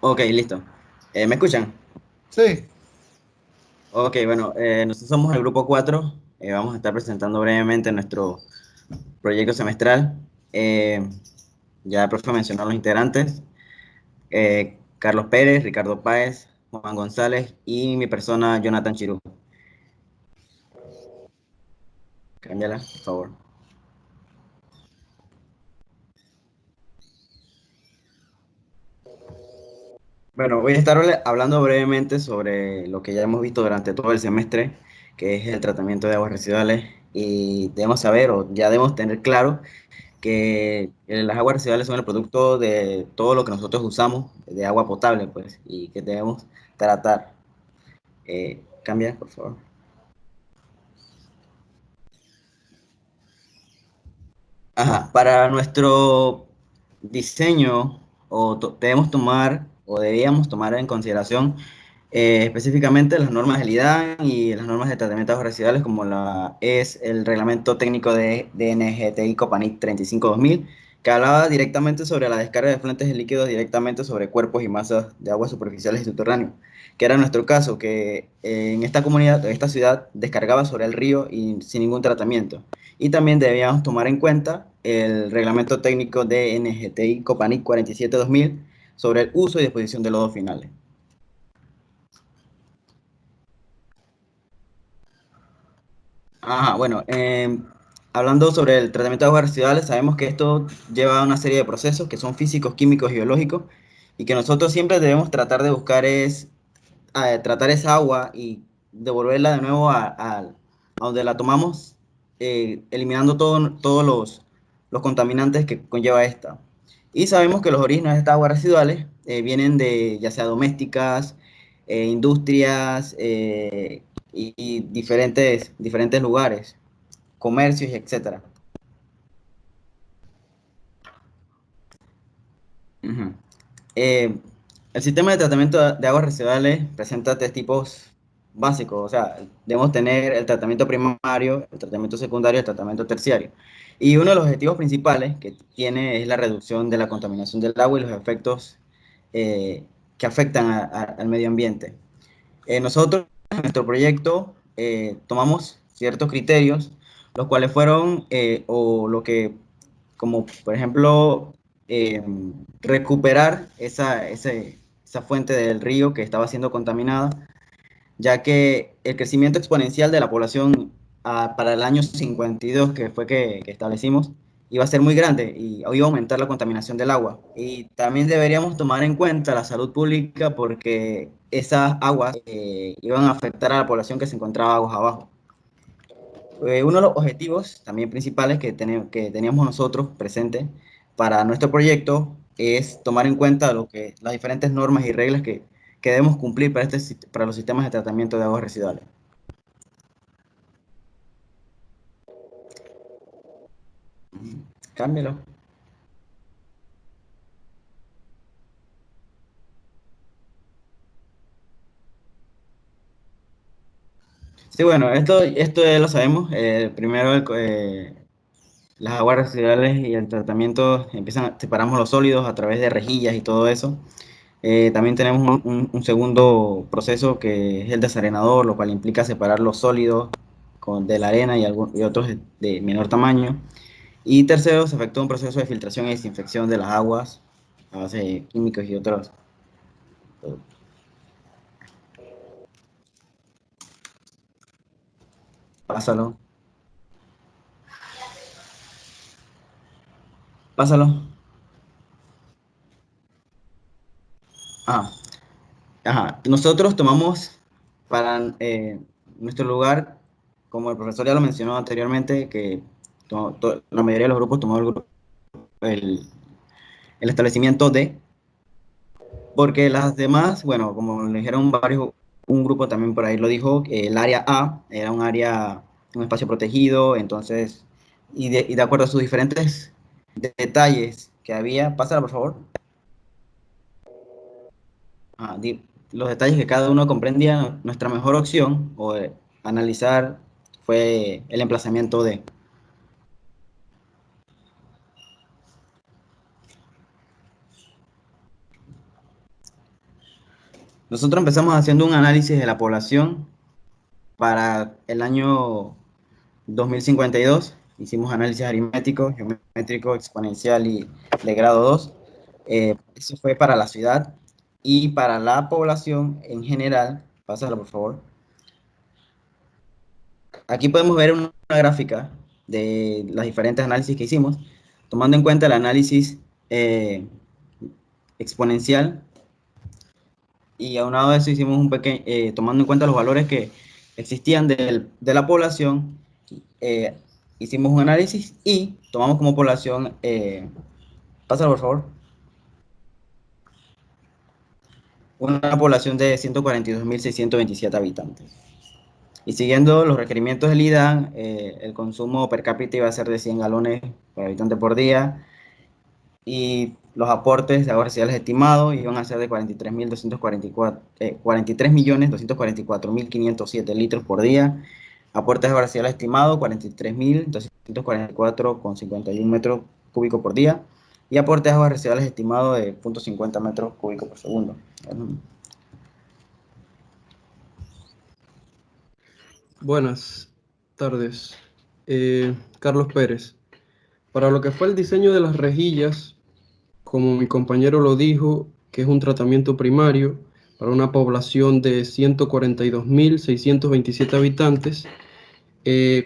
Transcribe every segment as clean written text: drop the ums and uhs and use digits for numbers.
Ok, listo. ¿Me escuchan? Sí, Ok, bueno, nosotros somos el grupo 4. Vamos a estar presentando brevemente nuestro proyecto semestral. Ya el profe mencionó a los integrantes. Carlos Pérez, Ricardo Páez, Juan González y mi persona, Jonathan Chirú. Cámbiala, por favor. Bueno, voy a estar hablando brevemente sobre lo que ya hemos visto durante todo el semestre, que es el tratamiento de aguas residuales. Y debemos saber, o ya debemos tener claro, que las aguas residuales son el producto de todo lo que nosotros usamos de agua potable, pues, y que debemos tratar. Cambia, por favor. Ajá, para nuestro diseño, debemos tomar o debíamos tomar en consideración específicamente las normas del IDAN y las normas de tratamiento de aguas residuales, como es el reglamento técnico de NGTI Copanit 35-2000, que hablaba directamente sobre la descarga de fluentes de líquidos directamente sobre cuerpos y masas de aguas superficiales y subterráneos, que era nuestro caso, que en esta comunidad, en esta ciudad, descargaba sobre el río y sin ningún tratamiento. Y también debíamos tomar en cuenta el reglamento técnico de NGTI Copanit 47-2000 sobre el uso y disposición de lodos finales. Ajá, bueno, hablando sobre el tratamiento de aguas residuales, sabemos que esto lleva a una serie de procesos que son físicos, químicos y biológicos, y que nosotros siempre debemos tratar de buscar es tratar esa agua y devolverla de nuevo a donde la tomamos, eliminando todos los contaminantes que conlleva esta. Y sabemos que los orígenes de estas aguas residuales vienen de ya sea domésticas, industrias y diferentes lugares, comercios, etcétera. Ujú. Eh, el sistema de tratamiento de aguas residuales presenta tres tipos básicos, o sea, debemos tener el tratamiento primario, el tratamiento secundario y el tratamiento terciario. Y uno de los objetivos principales que tiene es la reducción de la contaminación del agua y los efectos eh, que afectan al medio ambiente. Nosotros en nuestro proyecto tomamos ciertos criterios, los cuales fueron, o lo que, como por ejemplo, eh, recuperar esa fuente del río que estaba siendo contaminada, ya que el crecimiento exponencial de la población para el año 52, que fue que establecimos, iba a ser muy grande y iba a aumentar la contaminación del agua. Y también deberíamos tomar en cuenta la salud pública porque esas aguas iban a afectar a la población que se encontraba aguas abajo. Uno de los objetivos también principales que teníamos nosotros presentes para nuestro proyecto es tomar en cuenta las diferentes normas y reglas que debemos cumplir para los sistemas de tratamiento de aguas residuales. Cámbialo. Sí, bueno, esto ya lo sabemos. Primero, las aguas residuales y el tratamiento separamos los sólidos a través de rejillas y todo eso. También tenemos un segundo proceso que es el desarenador, lo cual implica separar los sólidos de la arena y otros de menor tamaño. Y tercero, se efectúa un proceso de filtración y desinfección de las aguas a base de químicos y otros. Pásalo, pásalo. Ah, ajá. Nosotros tomamos para nuestro lugar, como el profesor ya lo mencionó anteriormente, que la mayoría de los grupos tomó el, el establecimiento D, porque las demás, bueno, como le dijeron varios, un grupo también por ahí lo dijo, que el área A era un espacio protegido, entonces, y de acuerdo a sus diferentes detalles que había, pásala por favor. Ah, los detalles que cada uno comprendía, nuestra mejor opción o analizar fue el emplazamiento de. Nosotros empezamos haciendo un análisis de la población para el año 2052. Hicimos análisis aritmético, geométrico, exponencial y de grado 2. Eso fue para la ciudad y para la población en general. Pásalo, por favor. Aquí podemos ver una gráfica de los diferentes análisis que hicimos, tomando en cuenta el análisis eh, exponencial, y aunado a eso hicimos un pequeño, tomando en cuenta los valores que existían de la población, eh, hicimos un análisis y tomamos como población, pásalo por favor, una población de 142.627 habitantes. Y siguiendo los requerimientos del IDA, el consumo per cápita iba a ser de 100 galones por habitante por día, y los aportes de aguas residuales estimados iban a ser de 43.244.507 litros por día. Aportes de aguas residuales estimados 43.244,51 metros cúbicos por día. Y aportes de aguas residuales estimados de 0.50 metros cúbicos por segundo. Buenas tardes. Carlos Pérez. Para lo que fue el diseño de las rejillas, como mi compañero lo dijo, que es un tratamiento primario para una población de 142.627 habitantes,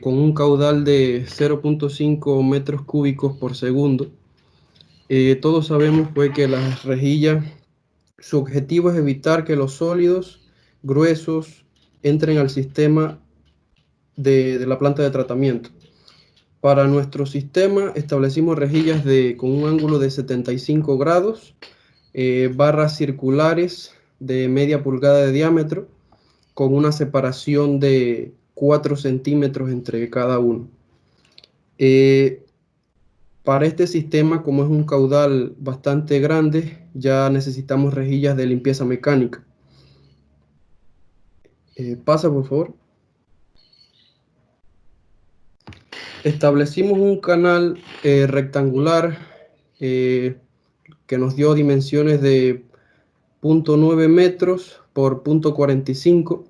con un caudal de 0.5 metros cúbicos por segundo. Todos sabemos pues, que las rejillas, su objetivo es evitar que los sólidos gruesos entren al sistema de la planta de tratamiento. Para nuestro sistema establecimos rejillas con un ángulo de 75 grados, barras circulares de media pulgada de diámetro, con una separación de 4 centímetros entre cada uno. Para este sistema, como es un caudal bastante grande, ya necesitamos rejillas de limpieza mecánica. Pasa, por favor. Establecimos un canal rectangular, que nos dio dimensiones de 0.9 metros por 0.45.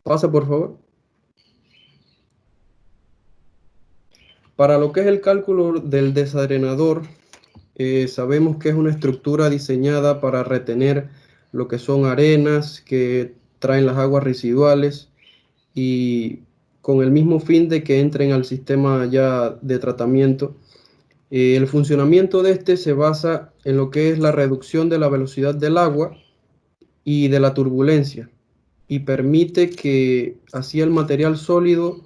Pasa, por favor. Para lo que es el cálculo del desarenador, sabemos que es una estructura diseñada para retener lo que son arenas que traen las aguas residuales, y con el mismo fin de que entren al sistema ya de tratamiento. El funcionamiento de este se basa en lo que es la reducción de la velocidad del agua y de la turbulencia, y permite que así el material sólido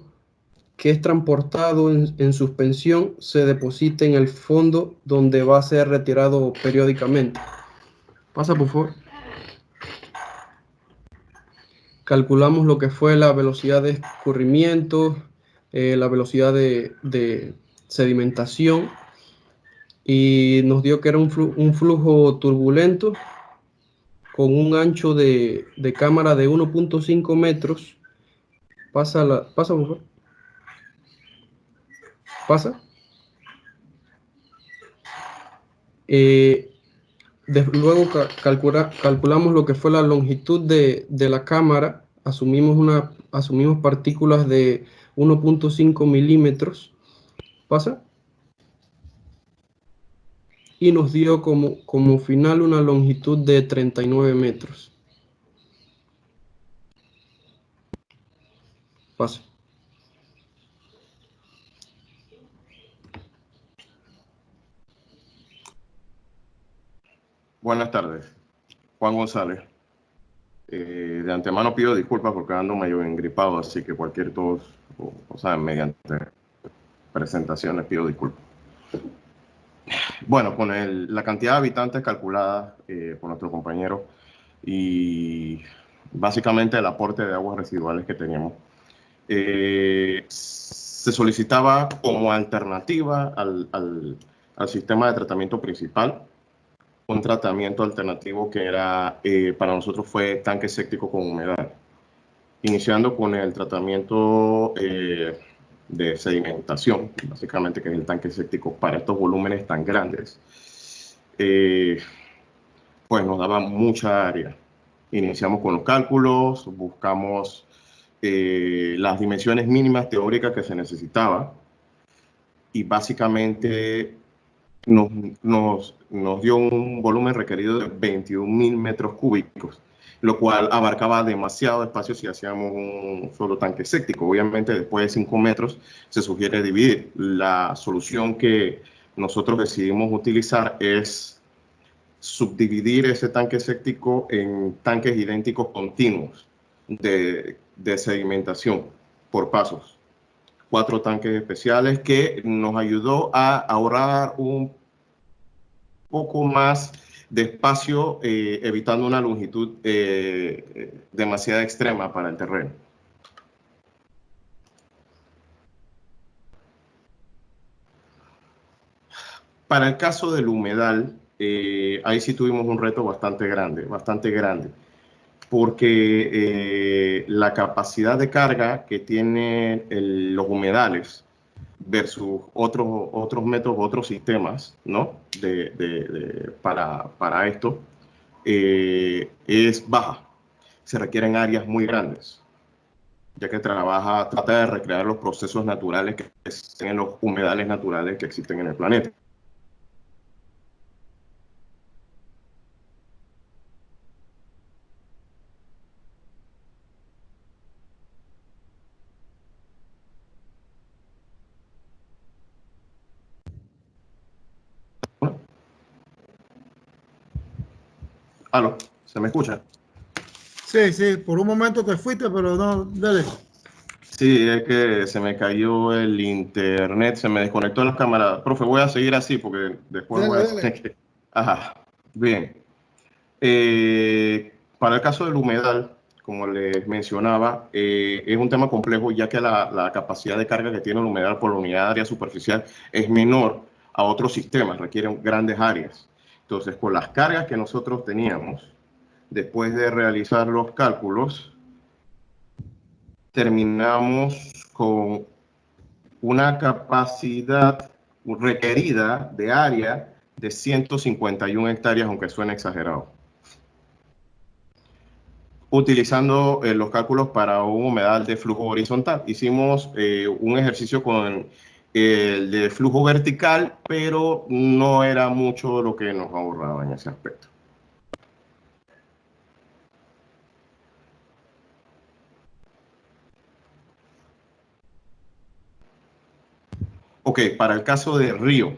que es transportado en suspensión se deposite en el fondo, donde va a ser retirado periódicamente. Pasa, por favor. Calculamos lo que fue la velocidad de escurrimiento, la velocidad de sedimentación, y nos dio que era un flujo turbulento con un ancho de cámara de 1.5 metros. Pasa, pasa, por favor. Pasa. Eh, Luego calculamos lo que fue la longitud de la cámara. Asumimos partículas de 1.5 milímetros. Pasa. Y nos dio como final una longitud de 39 metros. Pasa. Buenas tardes, Juan González. De antemano pido disculpas porque ando medio engripado, así que cualquier tos, o sea, mediante presentaciones pido disculpas. Bueno, con la cantidad de habitantes calculada por nuestro compañero y básicamente el aporte de aguas residuales que teníamos, se solicitaba como alternativa al sistema de tratamiento principal un tratamiento alternativo que era, para nosotros fue tanque séptico con humedad, iniciando con el tratamiento de sedimentación, básicamente, que es el tanque séptico para estos volúmenes tan grandes. pues nos daba mucha área. Iniciamos con los cálculos, buscamos las dimensiones mínimas teóricas que se necesitaba y básicamente nos dio un volumen requerido de 21.000 metros cúbicos, lo cual abarcaba demasiado espacio si hacíamos un solo tanque séptico. Obviamente, después de 5 metros se sugiere dividir. La solución que nosotros decidimos utilizar es subdividir ese tanque séptico en tanques idénticos continuos de sedimentación por pasos. 4 tanques especiales que nos ayudó a ahorrar un poco más de espacio, evitando una longitud demasiado extrema para el terreno. Para el caso del humedal, ahí sí tuvimos un reto bastante grande, porque la capacidad de carga que tienen los humedales versus otros métodos, otros sistemas, ¿no? Para esto, es baja. Se requieren áreas muy grandes, ya que trata de recrear los procesos naturales que existen en los humedales naturales que existen en el planeta. ¿Aló? ¿Se me escucha? Sí, sí, por un momento te fuiste, pero no, dale. Sí, es que se me cayó el internet, se me desconectó la cámara. Profe, voy a seguir así porque después voy a tener que... Ajá, bien. Para el caso del humedal, como les mencionaba, es un tema complejo ya que la capacidad de carga que tiene el humedal por la unidad de área superficial es menor a otros sistemas, requieren grandes áreas. Entonces, con las cargas que nosotros teníamos, después de realizar los cálculos, terminamos con una capacidad requerida de área de 151 hectáreas, aunque suene exagerado. Utilizando los cálculos para un humedal de flujo horizontal. Hicimos un ejercicio con el de flujo vertical, pero no era mucho lo que nos ahorraba en ese aspecto. Ok, para el caso de río,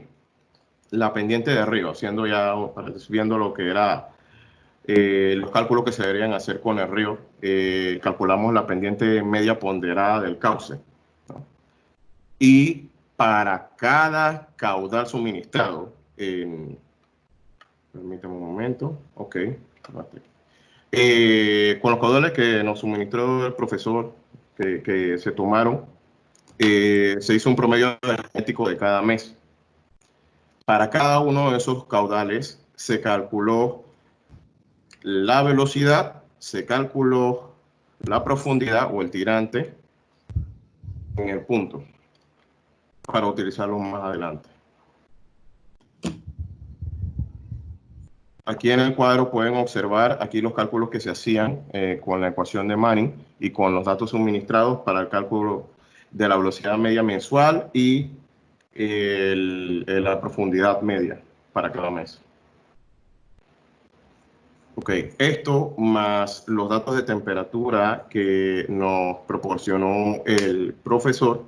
la pendiente de río, viendo lo que era los cálculos que se deberían hacer con el río, calculamos la pendiente media ponderada del cauce, ¿no? Y para cada caudal suministrado, permítame un momento, ok, con los caudales que nos suministró el profesor, que se tomaron, se hizo un promedio energético de cada mes. Para cada uno de esos caudales se calculó la velocidad, se calculó la profundidad o el tirante en el punto para utilizarlo más adelante. Aquí en el cuadro pueden observar aquí los cálculos que se hacían con la ecuación de Manning y con los datos suministrados para el cálculo de la velocidad media mensual y la profundidad media para cada mes. Ok, esto más los datos de temperatura que nos proporcionó el profesor,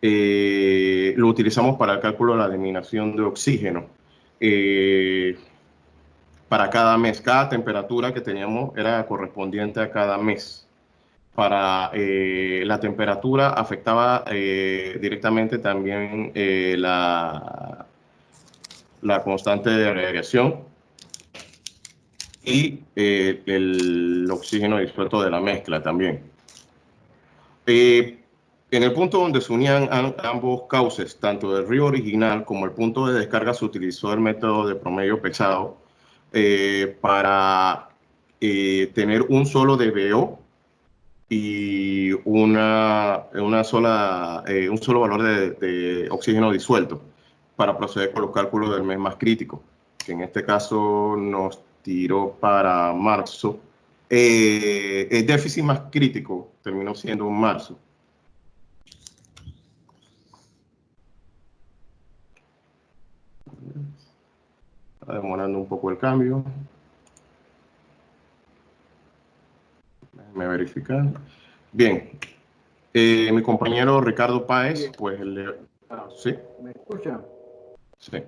lo utilizamos para el cálculo de la eliminación de oxígeno. Para cada mes, cada temperatura que teníamos era correspondiente a cada mes. Para la temperatura afectaba directamente también la constante de radiación y el oxígeno disuelto de la mezcla también. En el punto donde se unían ambos cauces, tanto del río original como el punto de descarga, se utilizó el método de promedio pesado para tener un solo DBO y un solo valor de oxígeno disuelto para proceder con los cálculos del mes más crítico, que en este caso nos tiró para marzo. El déficit más crítico terminó siendo en marzo. Está demorando un poco el cambio. Déjenme verificar. Bien. Mi compañero Ricardo Páez, pues, ¿sí? ¿Me escuchan? Sí.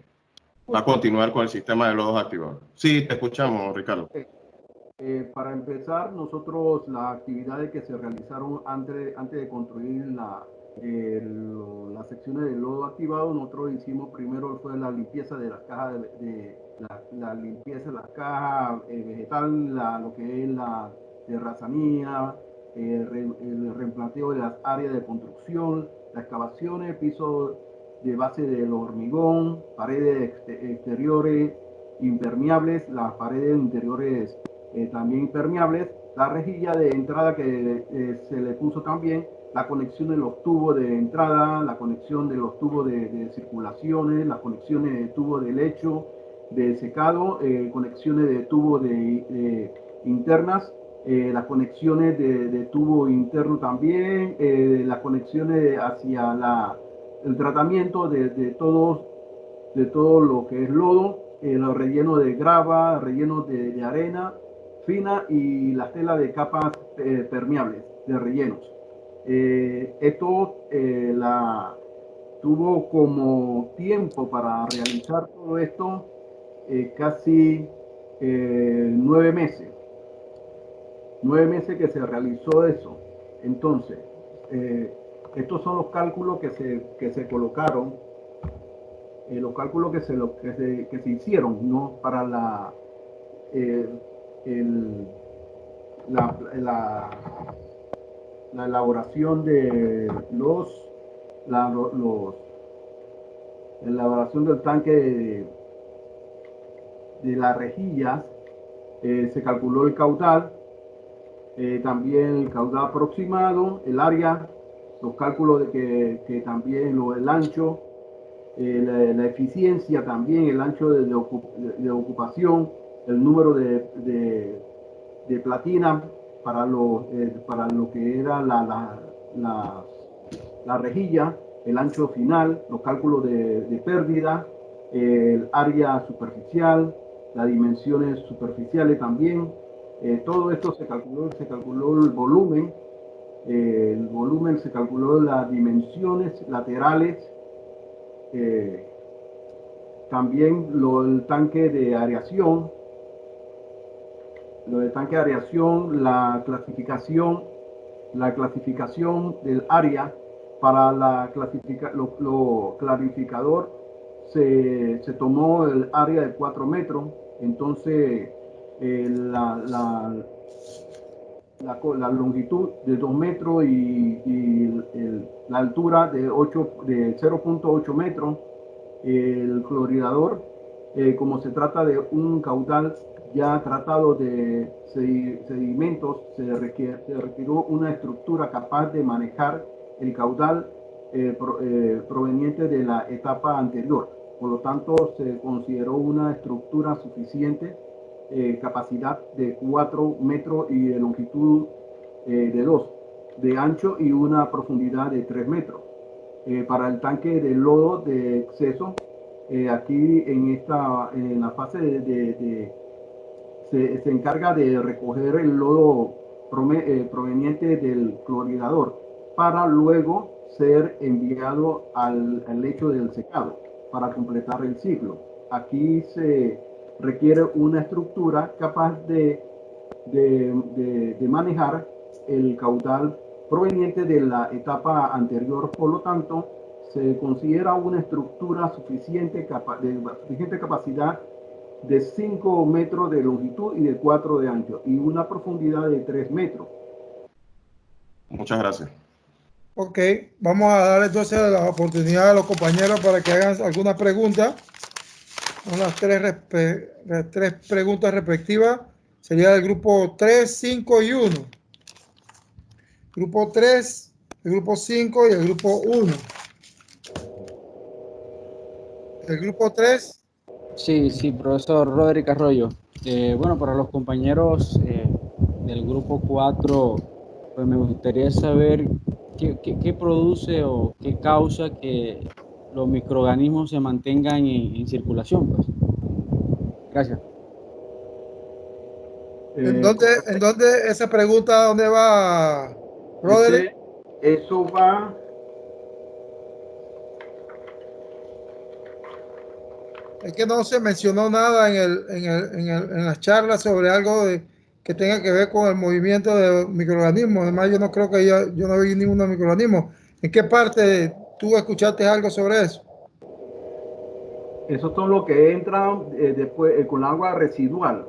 Va a continuar con el sistema de lodos activados. Sí, te escuchamos, Ricardo. Para empezar, nosotros las actividades que se realizaron antes de construir las secciones de lodo activado, nosotros hicimos primero fue la limpieza de las cajas, la limpieza de las cajas vegetal, lo que es la terrazanía, el reemplanteo de las áreas de construcción, las excavaciones, pisos de base del hormigón, paredes exteriores impermeables, las paredes interiores también impermeables, la rejilla de entrada que se le puso también, la conexión de los tubos de entrada, la conexión de los tubos de circulaciones, las conexiones de tubos de lecho, de secado, conexiones de tubos internas, las conexiones de tubo interno también, las conexiones hacia el tratamiento de todo lo que es lodo, los rellenos de grava, rellenos de arena fina y las telas de capas permeables de rellenos. Esto tuvo como tiempo para realizar todo esto casi 9 meses. 9 meses que se realizó eso. Entonces, estos son los cálculos que se colocaron, los cálculos que se hicieron, ¿no? Para la elaboración de la elaboración del tanque de las rejillas. Se calculó el caudal, también el caudal aproximado, el área, los cálculos que también el ancho, la eficiencia también, el ancho de ocupación, el número de platina para lo que era la rejilla, el ancho final, los cálculos de pérdida, el área superficial, las dimensiones superficiales también. Todo esto se calculó el volumen, se calculó las dimensiones laterales, también el tanque de aireación, la clasificación del área para lo clarificador. Se tomó el área de 4 metros, entonces la longitud de 2 metros y la altura de 0.8 metros. El cloridador, como se trata de un caudal ya tratado de sedimentos, se requirió una estructura capaz de manejar el caudal proveniente de la etapa anterior. Por lo tanto, se consideró una estructura suficiente, capacidad de 4 metros y de longitud de 2, de ancho y una profundidad de 3 metros. Para el tanque de lodo de exceso, aquí en la fase se encarga de recoger el lodo proveniente del cloridador para luego ser enviado al lecho del secado para completar el ciclo. Aquí se requiere una estructura capaz de manejar el caudal proveniente de la etapa anterior. Por lo tanto, se considera una estructura de suficiente capacidad de 5 metros de longitud y de 4 de ancho y una profundidad de 3 metros. Muchas gracias. Ok, vamos a dar entonces la oportunidad a los compañeros para que hagan alguna pregunta. Son las tres preguntas respectivas. Sería del grupo 3, 5 y 1. Grupo 3, el grupo 5 y el grupo 1. El grupo 3. Sí, profesor Roderick Arroyo. Bueno, para los compañeros del grupo 4, pues me gustaría saber qué produce o qué causa que los microorganismos se mantengan en circulación, pues. Gracias. En dónde esa pregunta, dónde va, Roderick? Eso va. Es que no se mencionó nada en las charlas sobre algo que tenga que ver con el movimiento de microorganismos. Además, yo no creo que yo no vi ningún microorganismo. ¿En qué parte tú escuchaste algo sobre eso? Esos son los que entran después con agua residual.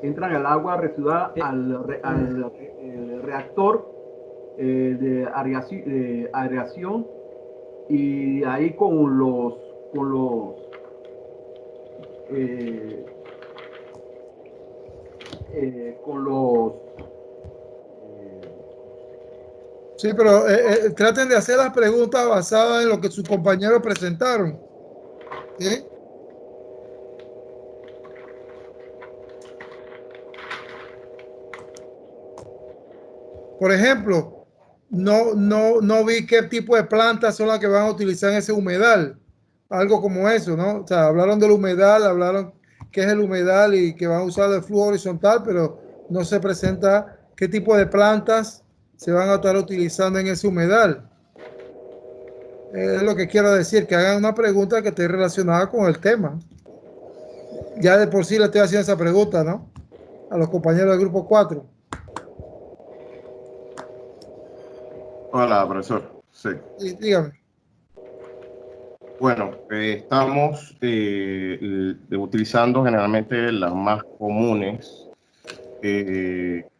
Entran el agua residual al reactor de aireación, y ahí con los eh, con los Sí, pero traten de hacer las preguntas basadas en lo que sus compañeros presentaron. ¿Sí? Por ejemplo, no vi qué tipo de plantas son las que van a utilizar en ese humedal. Algo como eso, ¿no? O sea, hablaron del humedal, hablaron qué es el humedal y que van a usar el flujo horizontal, pero no se presenta qué tipo de plantas se van a estar utilizando en ese humedal. Es lo que quiero decir, que hagan una pregunta que esté relacionada con el tema. Ya de por sí le estoy haciendo esa pregunta, ¿no? A los compañeros del grupo 4. Hola, profesor. Sí. Sí, dígame. Bueno, estamos utilizando generalmente las más comunes,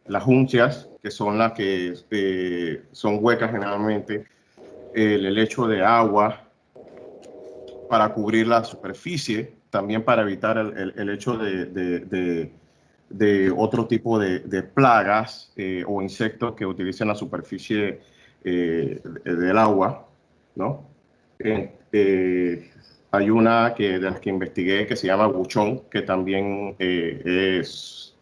las juncias, que son las que son huecas generalmente, el helecho de agua para cubrir la superficie, también para evitar el hecho de otro tipo de plagas o insectos que utilicen la superficie del agua, ¿no? Hay una de las que investigué que se llama buchón, que también es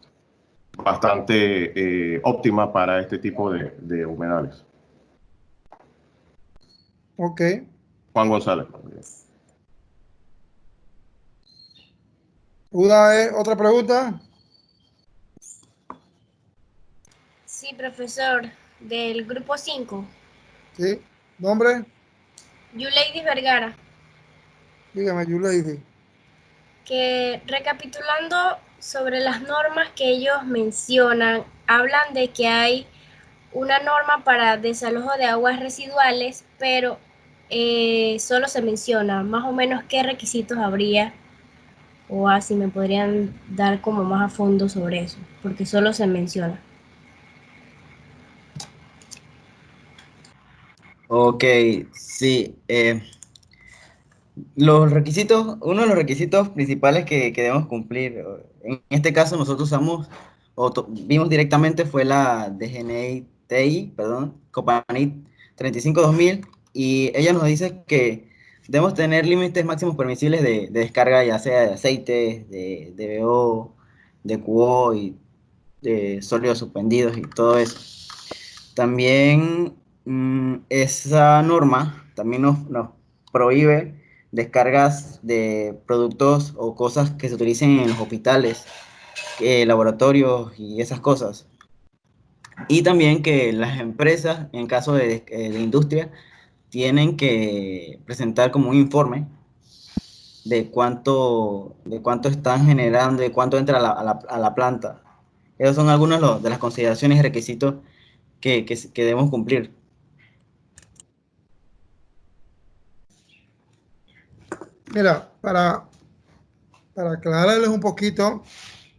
bastante óptima para este tipo de humedales. Ok. Juan González. ¿Otra pregunta? Sí, profesor, del grupo 5, Sí. ¿Nombre? Yuleidi Vergara, Dígame, Yuleidi. que recapitulando sobre las normas que ellos mencionan, hablan de que hay una norma para desalojo de aguas residuales, pero solo se menciona más o menos qué requisitos habría, o así me podrían dar como más a fondo sobre eso, porque solo se menciona. Ok, sí. Los requisitos, uno de los requisitos principales que debemos cumplir, en este caso nosotros usamos, vimos directamente fue la DGNI-TI, perdón, Copanit 35-2000, y ella nos dice que debemos tener límites máximos permisibles de descarga, ya sea de aceites, de BO, de QO y de sólidos suspendidos y todo eso. También esa norma también nos prohíbe descargas de productos o cosas que se utilicen en los hospitales, laboratorios y esas cosas. Y también que las empresas, en caso de industria, tienen que presentar como un informe de cuánto están generando, de cuánto entra a la planta. Esas son algunas de las consideraciones y requisitos que debemos cumplir. Mira, para aclararles un poquito,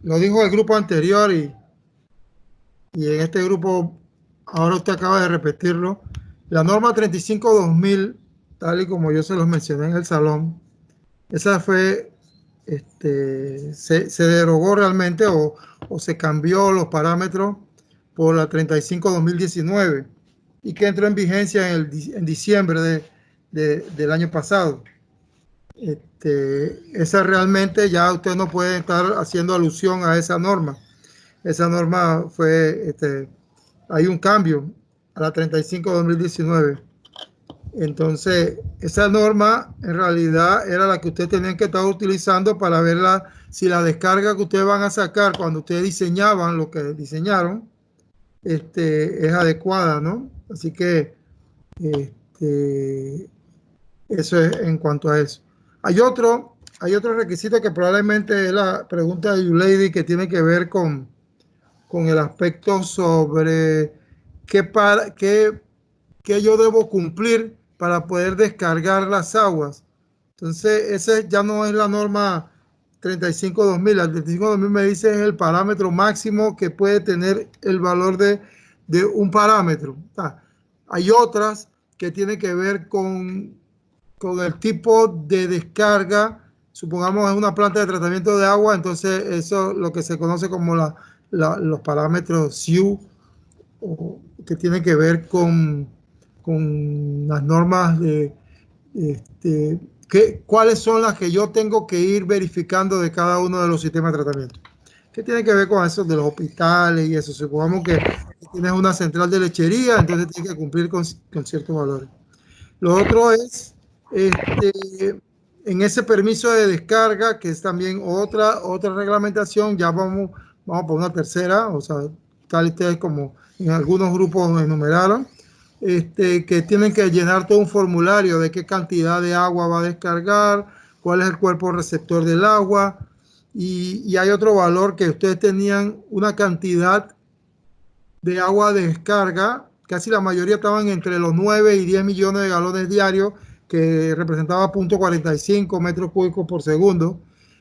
lo dijo el grupo anterior y en este grupo, ahora usted acaba de repetirlo. La norma 35-2000, tal y como yo se los mencioné en el salón, esa fue, se derogó realmente o se cambió los parámetros por la 35-2019 y que entró en vigencia en diciembre del año pasado. esa realmente ya usted no puede estar haciendo alusión a esa norma. Esa norma fue, hay un cambio a la 35/2019. Entonces, esa norma en realidad era la que usted tenía que estar utilizando para ver si la descarga que ustedes van a sacar cuando ustedes diseñaban lo que diseñaron, es adecuada, ¿no? Así que eso es en cuanto a eso. Hay otro requisito que probablemente es la pregunta de Yulady, que tiene que ver con el aspecto sobre qué yo debo cumplir para poder descargar las aguas. Entonces, ese ya no es la norma 35/2000. La 35/2000 me dice es el parámetro máximo que puede tener el valor de un parámetro. Hay otras que tienen que ver con el tipo de descarga. Supongamos es una planta de tratamiento de agua, entonces eso es lo que se conoce como los parámetros SIU, que tienen que ver con las normas de cuáles son las que yo tengo que ir verificando de cada uno de los sistemas de tratamiento. ¿Qué tiene que ver con eso de los hospitales y eso? Supongamos que tienes una central de lechería, entonces tienes que cumplir con ciertos valores. Lo otro es en ese permiso de descarga, que es también otra reglamentación. Ya vamos por una tercera, o sea, tal y ustedes como en algunos grupos enumeraron, que tienen que llenar todo un formulario de qué cantidad de agua va a descargar, cuál es el cuerpo receptor del agua, y hay otro valor que ustedes tenían una cantidad de agua de descarga, casi la mayoría estaban entre los 9 y 10 millones de galones diarios, que representaba 0.45 metros cúbicos por segundo,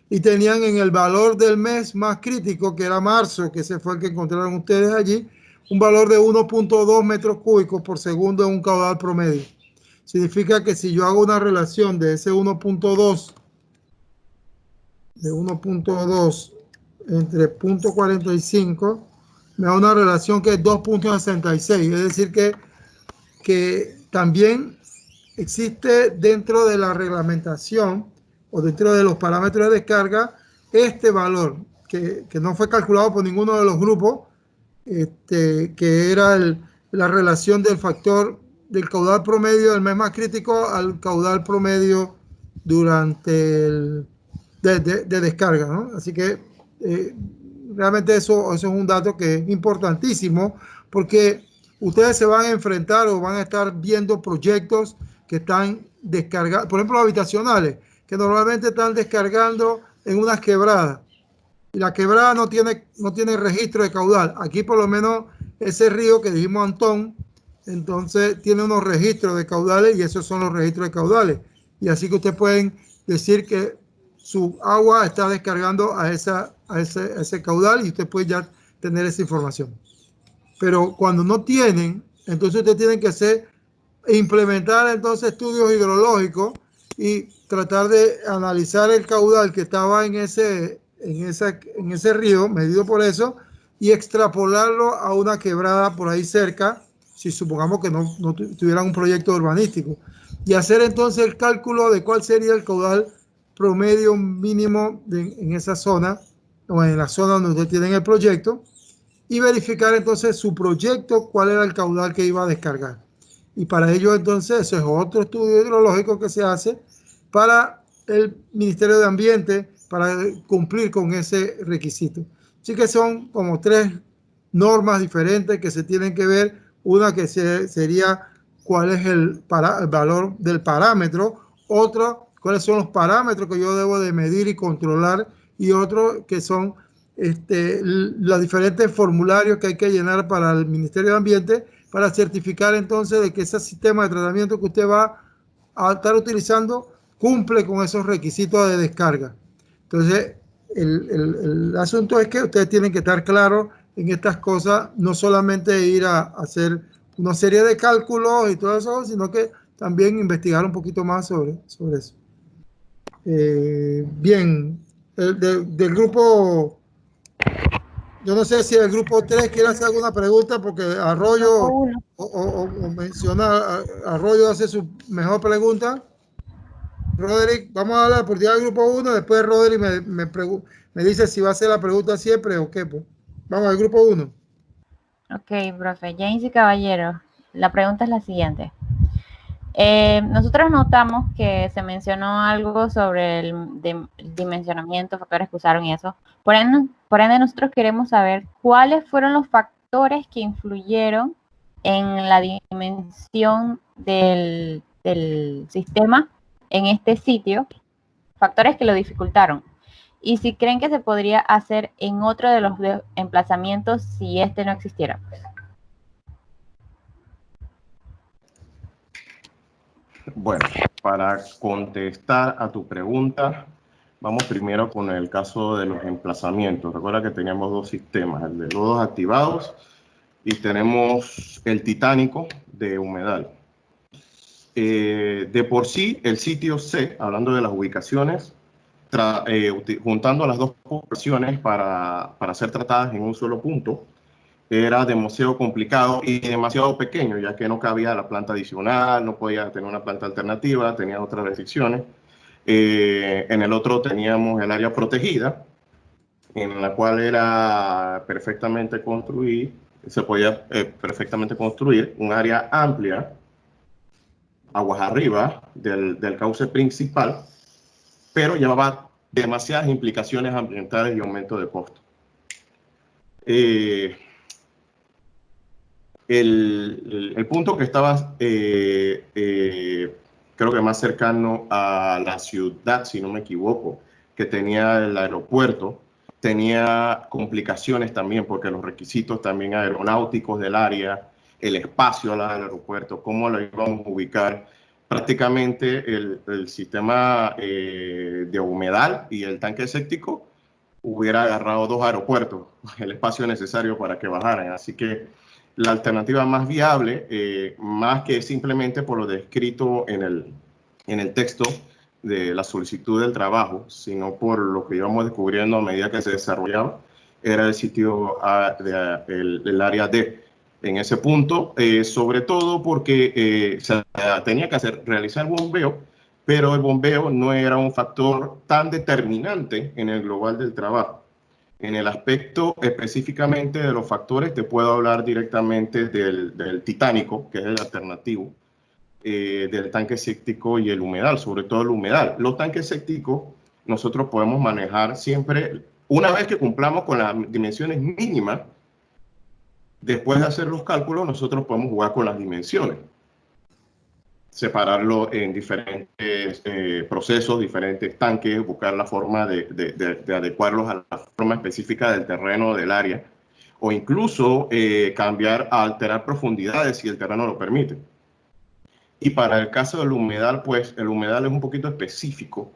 y tenían en el valor del mes más crítico, que era marzo, que ese fue el que encontraron ustedes allí, un valor de 1.2 metros cúbicos por segundo en un caudal promedio. Significa que si yo hago una relación de ese 1.2 entre 0.45, me da una relación que es 2.66. Es decir que también existe dentro de la reglamentación o dentro de los parámetros de descarga este valor que no fue calculado por ninguno de los grupos, que era la relación del factor del caudal promedio del mes más crítico al caudal promedio durante de descarga, ¿no? Así que realmente eso es un dato que es importantísimo, porque ustedes se van a enfrentar o van a estar viendo proyectos que están descargando, por ejemplo, habitacionales, que normalmente están descargando en unas quebradas, y la quebrada no tiene registro de caudal. Aquí por lo menos ese río que dijimos Antón, entonces tiene unos registros de caudales, y esos son los registros de caudales. Y así que ustedes pueden decir que su agua está descargando a ese caudal, y usted puede ya tener esa información. Pero cuando no tienen, entonces ustedes tienen que implementar entonces estudios hidrológicos y tratar de analizar el caudal que estaba en ese río, medido por eso, y extrapolarlo a una quebrada por ahí cerca, si supongamos que no tuvieran un proyecto urbanístico, y hacer entonces el cálculo de cuál sería el caudal promedio mínimo en esa zona, o en la zona donde ustedes tienen el proyecto, y verificar entonces su proyecto, cuál era el caudal que iba a descargar. Y para ello entonces, eso es otro estudio hidrológico que se hace para el Ministerio de Ambiente, para cumplir con ese requisito. Así que son como tres normas diferentes que se tienen que ver. Una que sería cuál es el valor del parámetro, otro cuáles son los parámetros que yo debo de medir y controlar, y otro que son los diferentes formularios que hay que llenar para el Ministerio de Ambiente, para certificar entonces de que ese sistema de tratamiento que usted va a estar utilizando cumple con esos requisitos de descarga. Entonces, el asunto es que ustedes tienen que estar claros en estas cosas, no solamente ir a hacer una serie de cálculos y todo eso, sino que también investigar un poquito más sobre eso. Bien, del grupo, yo no sé si el grupo 3 quiere hacer alguna pregunta, porque Arroyo o menciona, Arroyo hace su mejor pregunta. Roderick, vamos a dar la oportunidad al grupo 1, después Roderick me dice si va a hacer la pregunta siempre o qué. Pues. Vamos al grupo 1. Ok, profe. James y Caballero, la pregunta es la siguiente. Nosotros notamos que se mencionó algo sobre el dimensionamiento, factores que usaron y eso. Por ende, nosotros queremos saber cuáles fueron los factores que influyeron en la dimensión del sistema en este sitio, factores que lo dificultaron. Y si creen que se podría hacer en otro de los emplazamientos si este no existiera. Bueno, para contestar a tu pregunta, vamos primero con el caso de los emplazamientos. Recuerda que teníamos dos sistemas, el de lodos activados y tenemos el titánico de humedal. De por sí, el sitio C, hablando de las ubicaciones, juntando las dos poblaciones para ser tratadas en un solo punto, era demasiado complicado y demasiado pequeño, ya que no cabía la planta adicional, no podía tener una planta alternativa, tenía otras restricciones. En el otro teníamos el área protegida, en la cual era perfectamente se podía perfectamente construir un área amplia, aguas arriba del cauce principal, pero llevaba demasiadas implicaciones ambientales y aumento de costo. El punto que estaba, creo que más cercano a la ciudad, si no me equivoco, que tenía el aeropuerto, tenía complicaciones también, porque los requisitos también aeronáuticos del área, el espacio al lado del aeropuerto, cómo lo íbamos a ubicar. Prácticamente el sistema de humedal y el tanque séptico hubiera agarrado dos aeropuertos, el espacio necesario para que bajaran. Así que la alternativa más viable, más que simplemente por lo descrito en el texto de la solicitud del trabajo, sino por lo que íbamos descubriendo a medida que se desarrollaba, era el sitio del área D. En ese punto, sobre todo porque se tenía que realizar bombeo, pero el bombeo no era un factor tan determinante en el global del trabajo. En el aspecto específicamente de los factores, te puedo hablar directamente del titánico, que es el alternativo, del tanque séptico y el humedal, sobre todo el humedal. Los tanques sépticos nosotros podemos manejar siempre, una vez que cumplamos con las dimensiones mínimas, después de hacer los cálculos, nosotros podemos jugar con las dimensiones. Separarlo en diferentes procesos, diferentes tanques, buscar la forma de adecuarlos a la forma específica del terreno, del área, o incluso cambiar, alterar profundidades si el terreno lo permite. Y para el caso del humedal, pues el humedal es un poquito específico,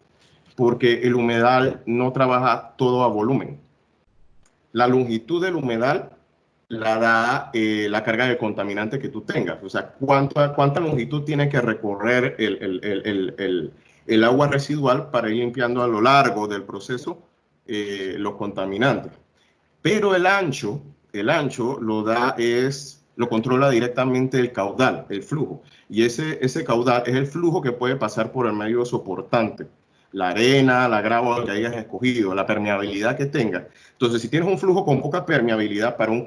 porque el humedal no trabaja todo a volumen. La longitud del humedal la da la carga de contaminante que tú tengas. O sea, cuánta longitud tiene que recorrer el agua residual para ir limpiando a lo largo del proceso los contaminantes. Pero el ancho lo controla directamente el caudal, el flujo. Y ese caudal es el flujo que puede pasar por el medio soportante. La arena, la grava que hayas escogido, la permeabilidad que tenga. Entonces, si tienes un flujo con poca permeabilidad para un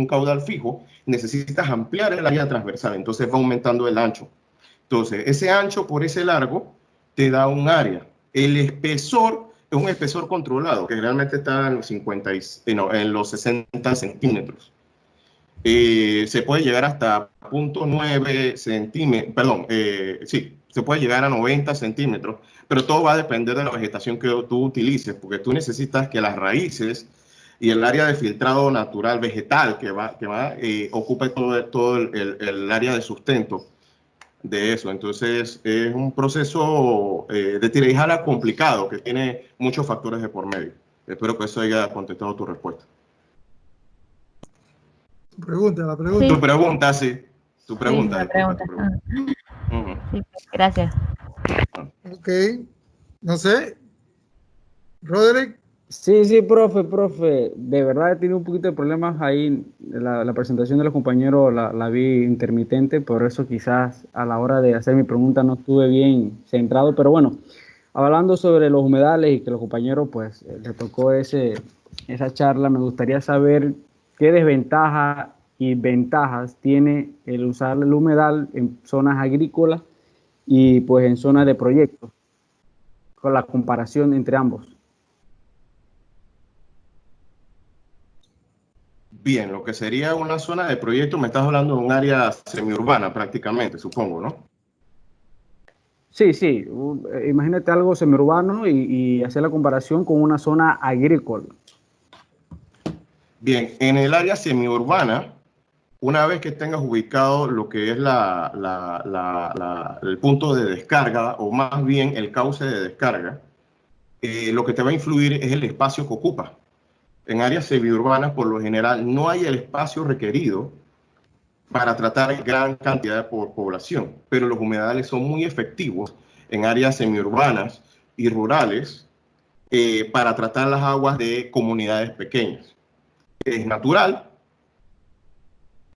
caudal fijo, necesitas ampliar el área transversal, entonces va aumentando el ancho. Entonces, ese ancho por ese largo te da un área. El espesor es un espesor controlado, que realmente está en los 60 centímetros. Se puede llegar hasta 0.9 centímetros, perdón, sí, se puede llegar a 90 centímetros, pero todo va a depender de la vegetación que tú utilices, porque tú necesitas que las raíces y el área de filtrado natural vegetal que ocupe todo el área de sustento de eso. Entonces es un proceso de tira y jala complicado que tiene muchos factores de por medio. Espero que eso haya contestado tu respuesta. La pregunta. Sí. Tu pregunta, sí. Tu pregunta. Sí, la pregunta. Sí, gracias. Ok. No sé. Roderick, Sí, profe, de verdad he tenido un poquito de problemas ahí, la presentación de los compañeros la vi intermitente, por eso quizás a la hora de hacer mi pregunta no estuve bien centrado, pero bueno, hablando sobre los humedales y que los compañeros pues les tocó esa charla, me gustaría saber qué desventajas y ventajas tiene el usar el humedal en zonas agrícolas y pues en zonas de proyectos, con la comparación entre ambos. Bien, lo que sería una zona de proyecto, me estás hablando de un área semiurbana prácticamente, supongo, ¿no? Sí, imagínate algo semiurbano y hacer la comparación con una zona agrícola. Bien, en el área semiurbana, una vez que tengas ubicado lo que es el punto de descarga, o más bien el cauce de descarga, lo que te va a influir es el espacio que ocupa. En áreas semiurbanas, por lo general, no hay el espacio requerido para tratar gran cantidad de población, pero los humedales son muy efectivos en áreas semiurbanas y rurales para tratar las aguas de comunidades pequeñas. Es natural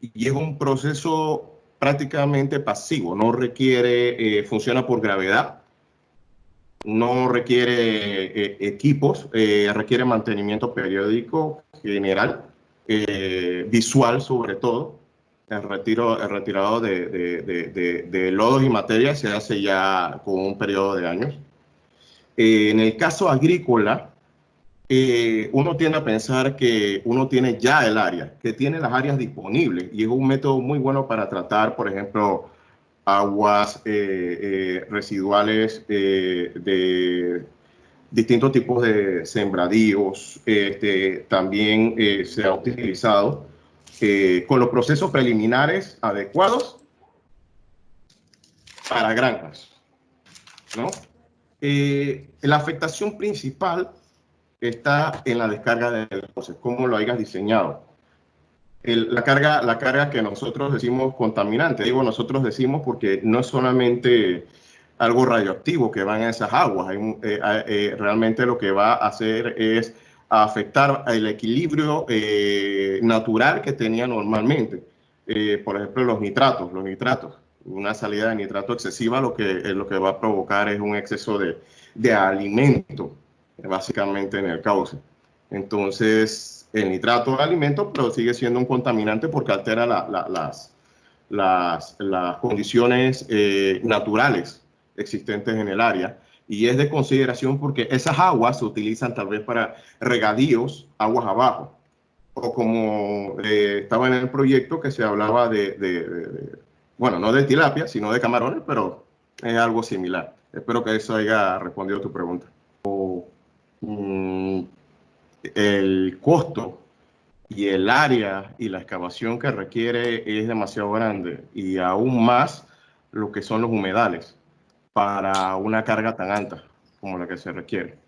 y es un proceso prácticamente pasivo, no requiere, funciona por gravedad, no requiere equipos, requiere mantenimiento periódico general, visual sobre todo. El retirado de lodos y materias se hace ya con un periodo de años. En el caso agrícola, uno tiende a pensar que uno tiene ya el área, que tiene las áreas disponibles, y es un método muy bueno para tratar, por ejemplo, aguas residuales de distintos tipos de sembradíos. También se ha utilizado con los procesos preliminares adecuados para granjas, ¿no? La afectación principal está en la descarga del cauce, cómo lo hayas diseñado. La carga que nosotros decimos contaminante, digo nosotros decimos porque no es solamente algo radioactivo que va en esas aguas, realmente lo que va a hacer es afectar el equilibrio natural que tenía normalmente. Por ejemplo, los nitratos, una salida de nitrato excesiva lo que va a provocar es un exceso de alimento, básicamente en el cauce. Entonces, el nitrato es alimento, pero sigue siendo un contaminante porque altera las condiciones naturales existentes en el área, y es de consideración porque esas aguas se utilizan tal vez para regadíos aguas abajo, o como estaba en el proyecto que se hablaba bueno, no de tilapia, sino de camarones, pero es algo similar. Espero que eso haya respondido a tu pregunta. El costo y el área y la excavación que requiere es demasiado grande, y aún más lo que son los humedales para una carga tan alta como la que se requiere.